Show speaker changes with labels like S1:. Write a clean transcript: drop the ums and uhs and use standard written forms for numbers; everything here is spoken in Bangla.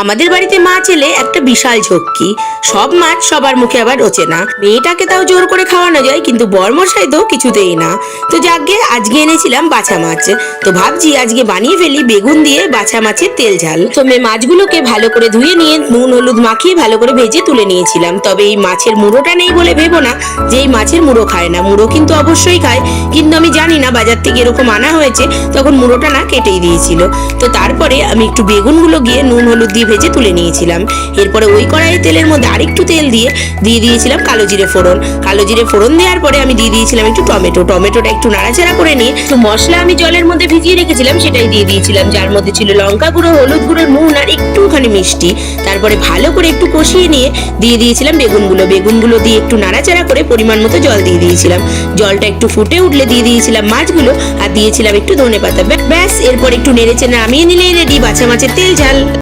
S1: আমাদের বাড়িতে মাছ এলে একটা বিশাল ঝক্কি। সব মাছ সবার মুখে আবার রোচে না। মেয়েটাকে তাও জোর করে খাওয়ানো যায়, কিন্তু বরমশাই তো কিছুতেই না। তো যাকগে আজকে এনেছিলাম বাছা মাছ। তো ভাবছি আজকে বানিয়ে ফেলি বেগুন দিয়ে বাছা মাছের তেল ঝাল। তো মাছগুলোকে ভালো করে ধুয়ে নিয়ে নুন হলুদ মাখিয়ে ভালো করে ভেজে তুলে নিয়েছিলাম। তবে এই মাছের মুড়োটা নেই বলে ভেবো না যে এই মাছের মুড়ো খায় না, মুড়ো কিন্তু অবশ্যই খায়। কিন্তু আমি জানি না বাজার থেকে এরকম আনা হয়েছে, তখন মুড়োটা না কেটেই দিয়েছিল। তো তারপরে আমি একটু বেগুনগুলো গিয়ে নুন হলুদ দিয়ে ভেজে তুলে নিয়েছিলাম। এরপরে ওই কড়াইয়ের তেলের মধ্যে আরেকটু তেল দিয়ে দিয়েছিলাম কালো জিরে ফোড়ন। কালো জিরে ফোড়ন দেওয়ার পরে আমি দিয়ে দিয়েছিলাম একটু টমেটোটা একটু নাড়াচাড়া করে নিয়ে একটু মশলা আমি জলের মধ্যে ভিজিয়ে রেখেছিলাম সেটাই দিয়ে দিয়েছিলাম, যার মধ্যে ছিল লঙ্কা গুঁড়ো, হলুদ গুঁড়ো, নুন আর একটুখানি মিষ্টি। তারপরে ভালো করে একটু কষিয়ে নিয়ে দিয়ে দিয়েছিলাম বেগুনগুলো দিয়ে একটু নাড়াচাড়া করে পরিমাণ মতো জল দিয়ে দিয়েছিলাম। জলটা একটু ফুটে উঠলে দিয়ে দিয়েছিলাম মাছগুলো আর দিয়েছিলাম একটু ধনেপাতা। ব্যাস, এরপর একটু নেড়েচেড়ে নামিয়ে নিলেই রেডি বাছা মাছের তেল ঝাল।